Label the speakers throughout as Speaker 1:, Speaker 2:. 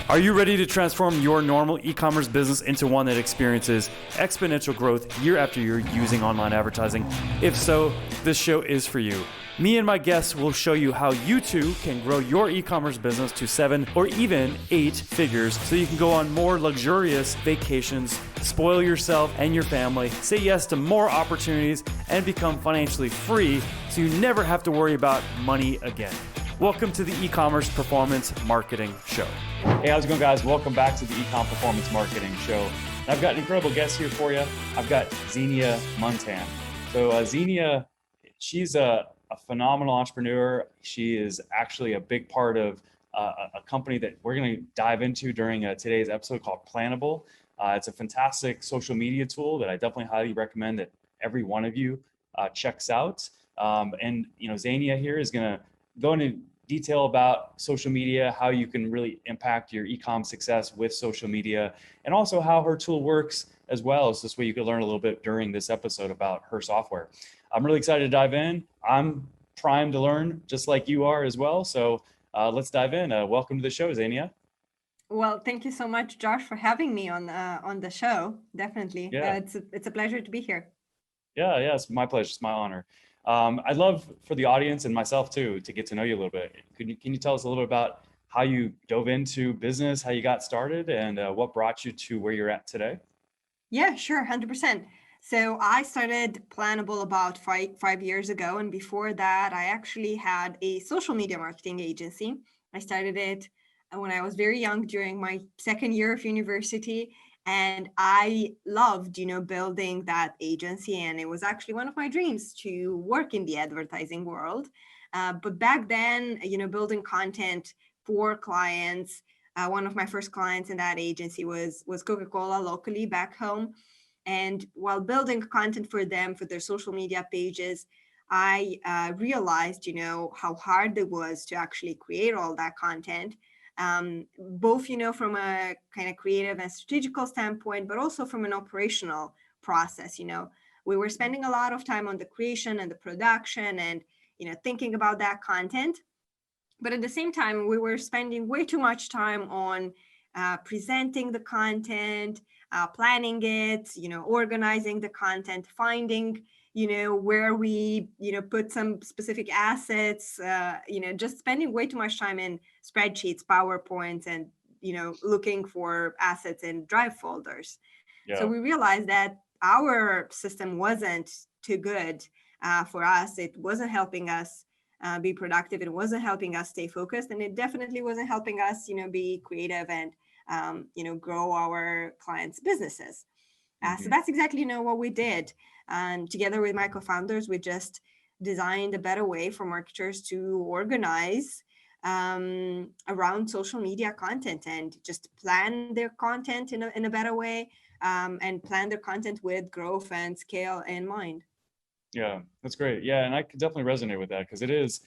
Speaker 1: Are you ready to transform your normal e-commerce business into one that experiences exponential growth year after year using online advertising? If so, this show is for you. Me and my guests will show you how you too can grow your e-commerce business to 7 or even 8 figures so you can go on more luxurious vacations, spoil yourself and your family, say yes to more opportunities, and become financially free so you never have to worry about money again. Welcome to the E-commerce Performance Marketing Show. Hey, how's it going, guys? Welcome back to the E-com Performance Marketing Show. I've got an incredible guest here for you. I've got Xenia Muntean. So Xenia, she's a phenomenal entrepreneur. She is actually a big part of a company that we're going to dive into during today's episode called Planable. It's a fantastic social media tool that I definitely highly recommend that every one of you checks out. And Xenia here is going to go into detail about social media, how you can really impact your e-com success with social media, and also how her tool works as well. So this way you can learn a little bit during this episode about her software. I'm really excited to dive in. I'm primed to learn just like you are as well. So let's dive in. Welcome to the show, Xenia.
Speaker 2: Well, thank you so much, Josh, for having me on the show. Definitely.
Speaker 1: Yeah.
Speaker 2: It's a pleasure to be here.
Speaker 1: Yeah, it's my pleasure. It's my honor. I'd love for the audience and myself too to get to know you a little bit. Can you tell us a little bit about how you dove into business, how you got started, and what brought you to where you're at today?
Speaker 2: Yeah, sure, 100%. So I started Planable about five years ago, and before that, I actually had a social media marketing agency. I started it when I was very young, during my second year of university. And I loved, building that agency. And it was actually one of my dreams to work in the advertising world. But back then, building content for clients, one of my first clients in that agency was Coca-Cola locally back home. And while building content for them, for their social media pages, I realized, how hard it was to actually create all that content. Both, from a kind of creative and strategical standpoint, but also from an operational process. We were spending a lot of time on the creation and the production and, thinking about that content. But at the same time, we were spending way too much time on presenting the content, planning it, organizing the content, finding, where we, put some specific assets, just spending way too much time in spreadsheets, PowerPoints, and, looking for assets in Drive folders. Yeah. So we realized that our system wasn't too good for us. It wasn't helping us be productive. It wasn't helping us stay focused. And it definitely wasn't helping us, be creative and, grow our clients' businesses. So that's exactly, what we did. And together with my co-founders, we just designed a better way for marketers to organize around social media content and just plan their content in a better way, and plan their content with growth and scale in mind.
Speaker 1: Yeah, that's great. Yeah, and I could definitely resonate with that because it is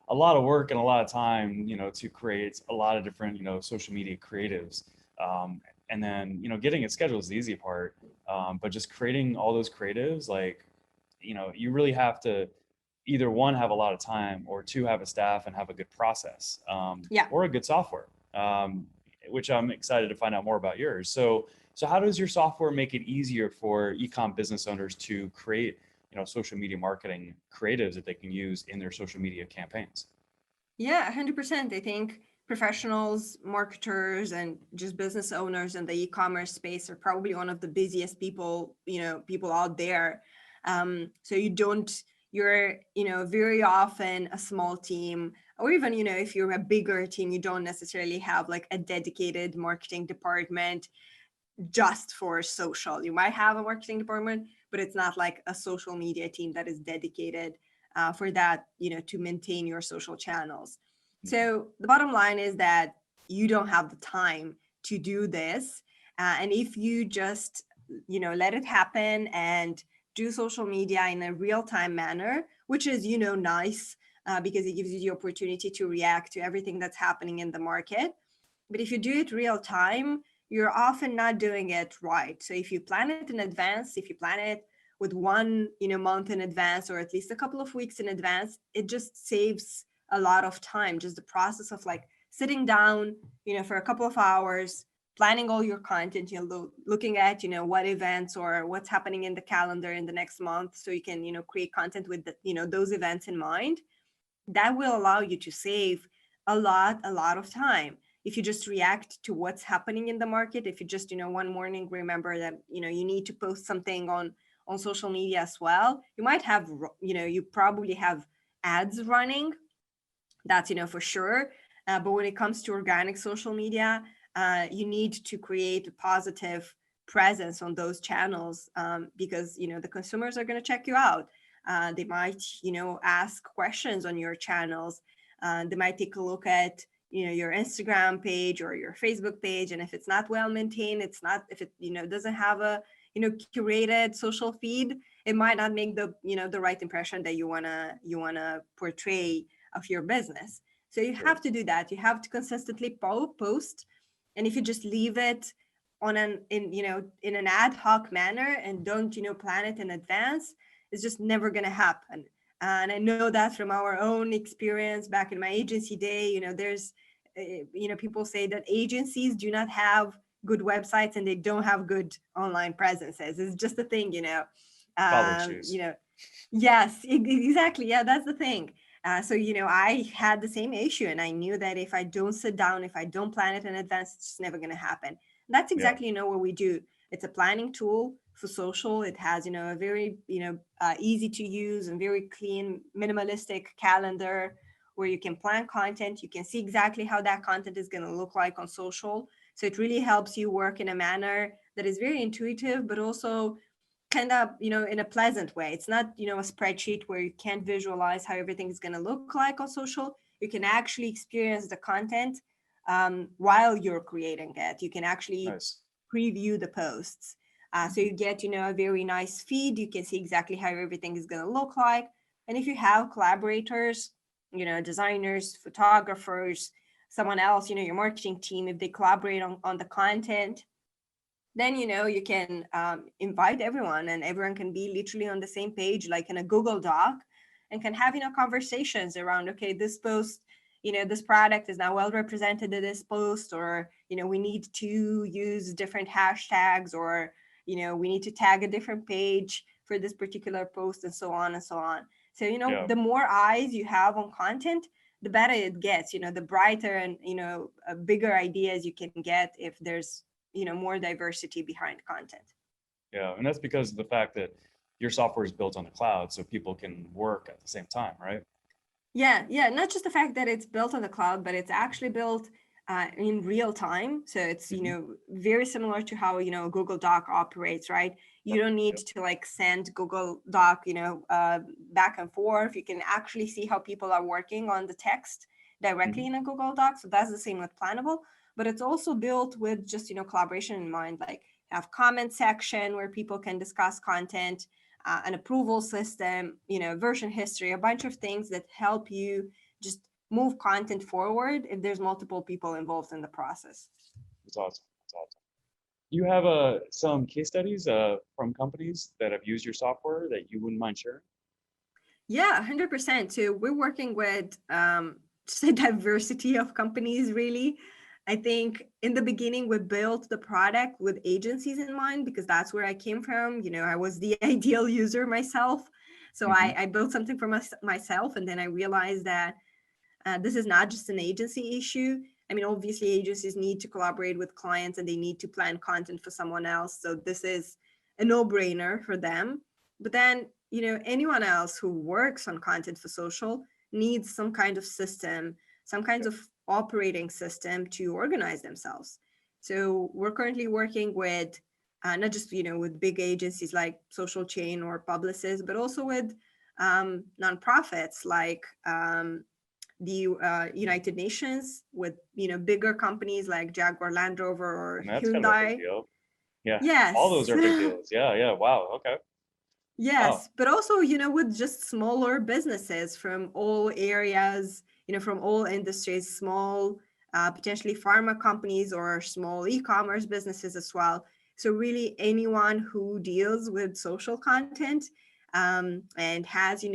Speaker 1: a lot of work and a lot of time, to create a lot of different, social media creatives. And then, getting it scheduled is the easy part. But just creating all those creatives, you really have to either one, have a lot of time, or two, have a staff and have a good process, or a good software, which I'm excited to find out more about yours. So how does your software make it easier for e-com business owners to create, social media marketing creatives that they can use in their social media campaigns?
Speaker 2: Yeah, 100%. I think professionals, marketers, and just business owners in the e-commerce space are probably one of the busiest people out there. So you're, very often a small team, or even, if you're a bigger team, you don't necessarily have like a dedicated marketing department just for social. You might have a marketing department, but it's not like a social media team that is dedicated for that, to maintain your social channels. So the bottom line is that you don't have the time to do this. And if you just, let it happen and do social media in a real-time manner, which is, nice because it gives you the opportunity to react to everything that's happening in the market. But if you do it real time, you're often not doing it right. So if you plan it in advance, if you plan it with one, month in advance, or at least a couple of weeks in advance, it just saves a lot of time. Just the process of like sitting down, for a couple of hours, planning all your content, looking at, what events or what's happening in the calendar in the next month, so you can, create content with those events in mind. That will allow you to save a lot of time. If you just react to what's happening in the market, if you just, one morning remember that, you need to post something on social media as well, you might have, you probably have ads running, that's, for sure. But when it comes to organic social media, you need to create a positive presence on those channels, because, the consumers are going to check you out. They might, ask questions on your channels. They might take a look at, your Instagram page or your Facebook page. And if it's not well maintained, if it, doesn't have a, curated social feed, it might not make the, the right impression that you want to portray of your business. So you have to do that. You have to consistently post. And if you just leave it in an ad hoc manner and don't, plan it in advance, it's just never going to happen. And I know that from our own experience back in my agency day. There's, people say that agencies do not have good websites and they don't have good online presences. It's just a thing, Yes, exactly. Yeah, that's the thing. So, I had the same issue, and I knew that if I don't sit down, if I don't plan it in advance, it's just never going to happen. That's exactly, what we do. It's a planning tool for social. It has, a very, easy to use and very clean, minimalistic calendar where you can plan content. You can see exactly how that content is going to look like on social. So it really helps you work in a manner that is very intuitive, but also kind of, in a pleasant way. It's not, a spreadsheet where you can't visualize how everything is going to look like on social. You can actually experience the content while you're creating it. You can actually preview the posts. So you get, a very nice feed. You can see exactly how everything is going to look like. And if you have collaborators, designers, photographers, someone else, your marketing team, if they collaborate on the content, then, you can invite everyone, and everyone can be literally on the same page, like in a Google Doc, and can have, conversations around, okay, this post, this product is now well represented in this post, or, we need to use different hashtags, or, we need to tag a different page for this particular post, and so on and so on. So, the more eyes you have on content, the better it gets, the brighter and, bigger ideas you can get if there's, more diversity behind content.
Speaker 1: Yeah, and that's because of the fact that your software is built on the cloud, so people can work at the same time, right?
Speaker 2: Yeah, not just the fact that it's built on the cloud, but it's actually built in real time. So it's, very similar to how, Google Doc operates, right? You don't need to send Google Doc, back and forth. You can actually see how people are working on the text directly in a Google Doc. So that's the same with Planable, but it's also built with just, collaboration in mind, like have comment section where people can discuss content, an approval system, version history, a bunch of things that help you just move content forward if there's multiple people involved in the process.
Speaker 1: That's awesome. You have some case studies from companies that have used your software that you wouldn't mind sharing?
Speaker 2: Yeah, 100%. So we're working with just a diversity of companies, really. I think in the beginning, we built the product with agencies in mind, because that's where I came from. I was the ideal user myself. So I built something for myself, and then I realized that this is not just an agency issue. I mean, obviously, agencies need to collaborate with clients and they need to plan content for someone else. So this is a no-brainer for them. But then, anyone else who works on content for social needs some kind of system, some kinds of operating system to organize themselves. So we're currently working with not just, with big agencies like Social Chain or Publicis, but also with nonprofits like the United Nations, with bigger companies like Jaguar Land Rover or
Speaker 1: That's
Speaker 2: Hyundai.
Speaker 1: Kind of a big deal. Yeah.
Speaker 2: Yes.
Speaker 1: All those are big deals. Yeah. Wow. Okay.
Speaker 2: Yes,
Speaker 1: Wow.
Speaker 2: but also, with just smaller businesses from all areas, from all industries, small, potentially pharma companies or small e-commerce businesses as well. So really anyone who deals with social content and has,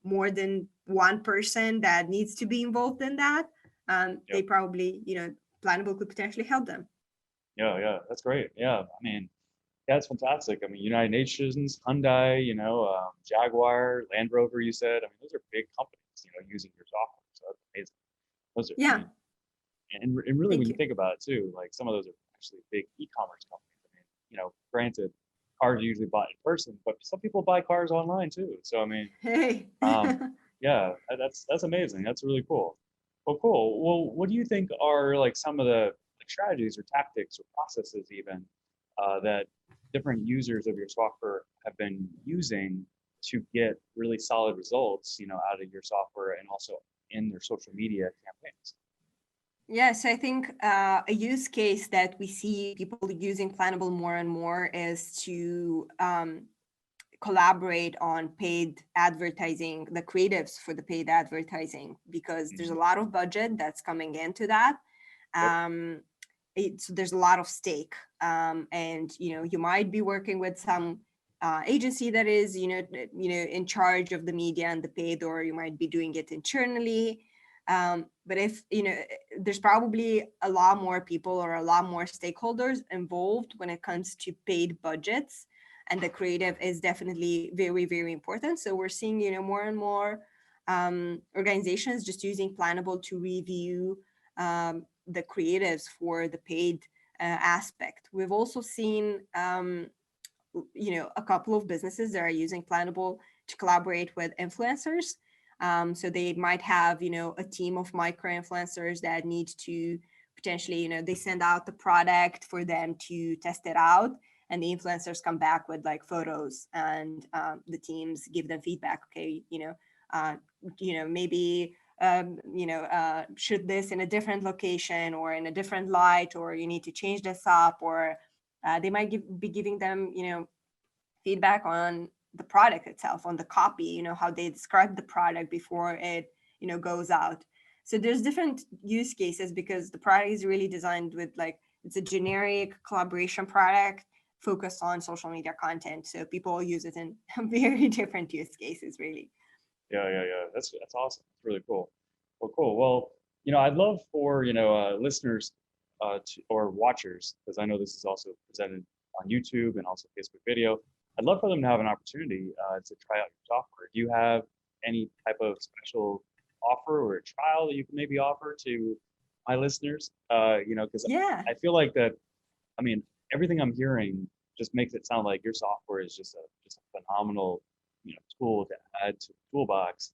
Speaker 2: more than one person that needs to be involved in that, they probably, Planable could potentially help them.
Speaker 1: Yeah, that's great. Yeah, I mean, that's fantastic. I mean, United Nations, Hyundai, Jaguar, Land Rover, you said. I mean, those are big companies, using your software. So that's amazing. Those are, I
Speaker 2: Yeah,
Speaker 1: mean, and really when
Speaker 2: thank
Speaker 1: you
Speaker 2: you.
Speaker 1: think about it too, like some of those are actually big e-commerce companies. I mean, granted, cars are usually bought in person, but some people buy cars online too. So I mean,
Speaker 2: Hey.
Speaker 1: yeah, that's amazing. That's really cool. Well, cool. Well, what do you think are like some of the like strategies or tactics or processes even that different users of your software have been using to get really solid results, out of your software and also in their social media campaigns?
Speaker 2: Yes, I think a use case that we see people using Planable more and more is to collaborate on paid advertising, the creatives for the paid advertising, because there's a lot of budget that's coming into that.
Speaker 1: Yep.
Speaker 2: So there's a lot of stake, and you might be working with some agency that is in charge of the media and the paid, or you might be doing it internally. But if there's probably a lot more people or a lot more stakeholders involved when it comes to paid budgets, and the creative is definitely very, very important. So we're seeing more and more organizations just using Planable to review the creatives for the paid aspect. We've also seen a couple of businesses that are using Planable to collaborate with influencers. So they might have a team of micro influencers that need to potentially they send out the product for them to test it out, and the influencers come back with like photos, and the teams give them feedback. Okay, maybe shoot this in a different location or in a different light, or you need to change this up, or they might be giving them feedback on the product itself, on the copy, how they describe the product before it goes out. So there's different use cases, because the product is really designed with it's a generic collaboration product focused on social media content. So people use it in very different use cases, really.
Speaker 1: Yeah. That's awesome. It's really cool. Well, cool. Well, I'd love for listeners or watchers, because I know this is also presented on YouTube and also Facebook video. I'd love for them to have an opportunity to try out your software. Do you have any type of special offer or a trial that you can maybe offer to my listeners? Because
Speaker 2: Yeah.
Speaker 1: I feel like that. I mean, everything I'm hearing just makes it sound like your software is just a phenomenal tool to add to the toolbox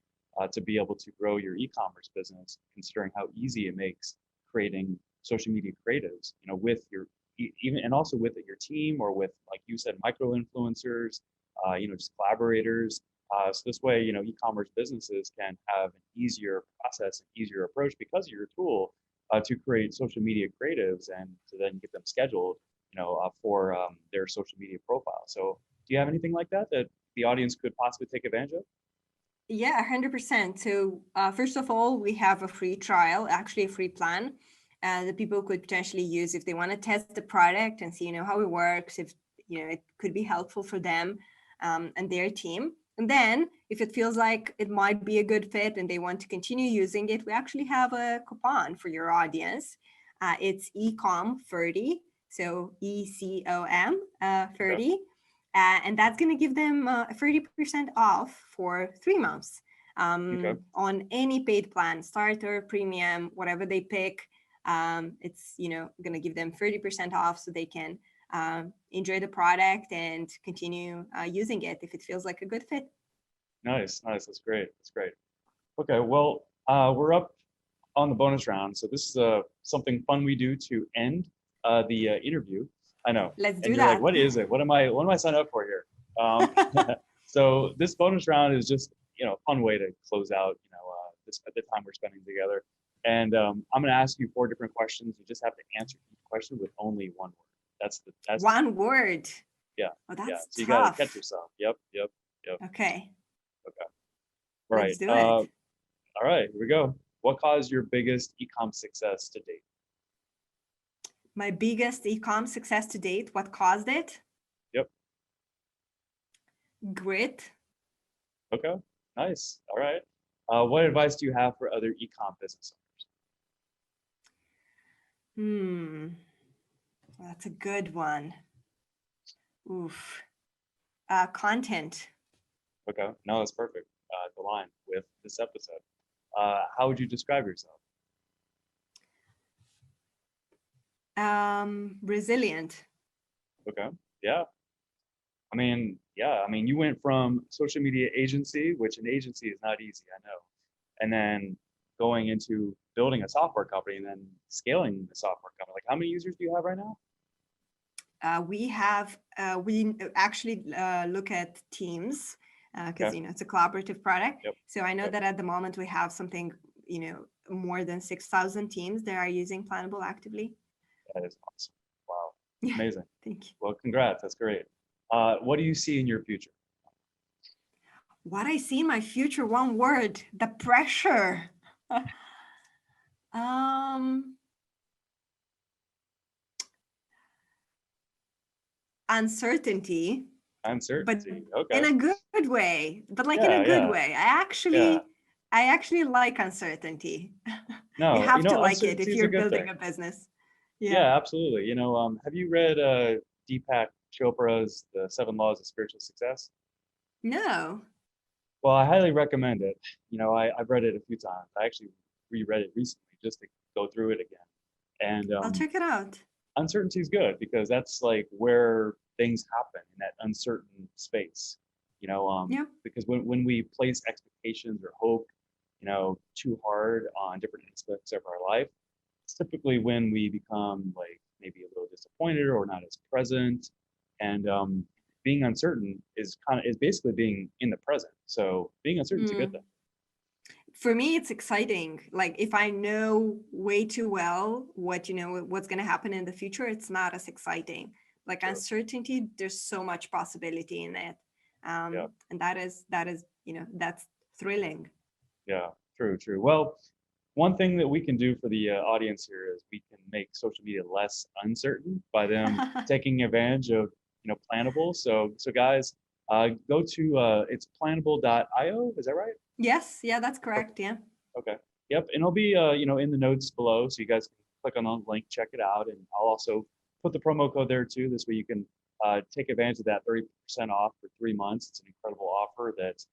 Speaker 1: to be able to grow your e-commerce business, considering how easy it makes creating social media creatives, with your even and also with your team, or with, like you said, micro influencers, just collaborators. So this way, e-commerce businesses can have an easier process, an easier approach because of your tool to create social media creatives and to then get them scheduled, for their social media profile. So do you have anything like that the audience could possibly take advantage of?
Speaker 2: Yeah, 100%. So first of all, we have a free trial, actually a free plan that people could potentially use if they want to test the product and see, how it works, if, it could be helpful for them and their team. And then if it feels like it might be a good fit and they want to continue using it, we actually have a coupon for your audience. It's ecom30, so ECOM 30.
Speaker 1: Okay.
Speaker 2: And that's going to give them 30% off for 3 months
Speaker 1: Okay.
Speaker 2: on any paid plan, starter, premium, whatever they pick. It's going to give them 30% off so they can enjoy the product and continue using it if it feels like a good fit.
Speaker 1: Nice. That's great. Okay. Well, we're up on the bonus round, so this is something fun we do to end the interview. I know.
Speaker 2: Let's
Speaker 1: And
Speaker 2: do
Speaker 1: you're like,
Speaker 2: that.
Speaker 1: what is it? What am I signed up for here? So this bonus round is just a fun way to close out this the time we're spending together. And I'm going to ask you 4 different questions. You just have to answer each question with only one word. That's
Speaker 2: one word.
Speaker 1: Yeah.
Speaker 2: Oh, that's
Speaker 1: So you got to
Speaker 2: tough.
Speaker 1: catch yourself. Yep.
Speaker 2: Okay.
Speaker 1: All
Speaker 2: Let's
Speaker 1: right.
Speaker 2: do it.
Speaker 1: All right. Here we go. What caused your biggest e-com success to date?
Speaker 2: My biggest e-com success to date, what caused it?
Speaker 1: Yep.
Speaker 2: Grit.
Speaker 1: Okay. Nice. All right. What advice do you have for other e-com business owners?
Speaker 2: That's a good one. Oof. Content.
Speaker 1: Okay. No, that's perfect. To align with this episode. How would you describe yourself?
Speaker 2: Resilient.
Speaker 1: Okay. Yeah. I mean, you went from social media agency, which an agency is not easy, I know, and then going into building a software company and then scaling the software company. Like, how many users do you have right now?
Speaker 2: We actually look at teams because,
Speaker 1: Okay.
Speaker 2: it's a collaborative product.
Speaker 1: Yep.
Speaker 2: So I know
Speaker 1: Yep.
Speaker 2: that at the moment we have something, more than 6,000 teams that are using Planable actively.
Speaker 1: That is awesome. Wow.
Speaker 2: Yeah.
Speaker 1: Amazing.
Speaker 2: Thank you.
Speaker 1: Well, congrats. That's great. What do you see in your future?
Speaker 2: What I see in my future, one word, the pressure. Uncertainty, but
Speaker 1: Uncertainty.
Speaker 2: in
Speaker 1: Okay.
Speaker 2: a good way, but like in
Speaker 1: Yeah,
Speaker 2: a good
Speaker 1: yeah.
Speaker 2: way. I actually like uncertainty.
Speaker 1: No,
Speaker 2: You have to like it
Speaker 1: uncertainty
Speaker 2: if
Speaker 1: is a
Speaker 2: you're
Speaker 1: good
Speaker 2: building
Speaker 1: thing.
Speaker 2: a business.
Speaker 1: Yeah, absolutely. Have you read Deepak Chopra's The 7 Laws of Spiritual Success?
Speaker 2: No.
Speaker 1: Well, I highly recommend it. I've read it a few times. I actually reread it recently just to go through it again. And
Speaker 2: I'll check it out.
Speaker 1: uncertainty is good because that's like where things happen in that uncertain space.
Speaker 2: Yeah.
Speaker 1: Because when we place expectations or hope, too hard on different aspects of our life, it's typically when we become like maybe a little disappointed or not as present. And being uncertain is basically being in the present. So being uncertain is a good thing.
Speaker 2: For me, it's exciting. Like if I know way too well what's going to happen in the future, it's not as exciting. Like
Speaker 1: Sure.
Speaker 2: Uncertainty, there's so much possibility in it.
Speaker 1: Yeah.
Speaker 2: And that is, that's thrilling.
Speaker 1: Yeah, true. Well, one thing that we can do for the audience here is we can make social media less uncertain by them taking advantage of, Planable. So guys, go to it's planable.io. Is that right?
Speaker 2: Yes. Yeah, that's correct. Yeah.
Speaker 1: Okay. Yep. And it'll be, in the notes below, so you guys can click on the link, check it out, and I'll also put the promo code there too. This way you can take advantage of that 30% off for 3 months. It's an incredible offer that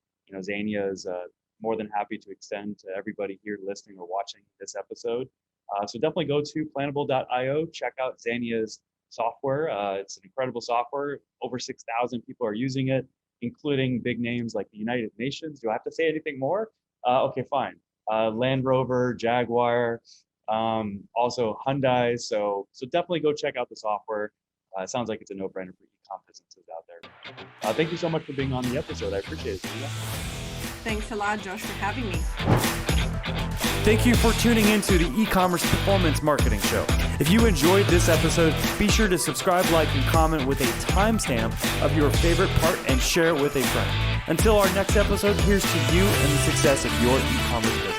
Speaker 1: Xenia is more than happy to extend to everybody here listening or watching this episode. So definitely go to planable.io, check out Xenia's software. It's an incredible software. Over 6,000 people are using it, including big names like the United Nations. Do I have to say anything more? Okay, fine. Land Rover, Jaguar, also Hyundai. So definitely go check out the software. It sounds like it's a no-brainer for e-com businesses out there. Thank you so much for being on the episode. I appreciate it.
Speaker 2: Thanks a lot, Josh, for having me.
Speaker 1: Thank you for tuning into the e-commerce performance marketing show. If you enjoyed this episode, be sure to subscribe, like, and comment with a timestamp of your favorite part and share it with a friend. Until our next episode, here's to you and the success of your e-commerce business.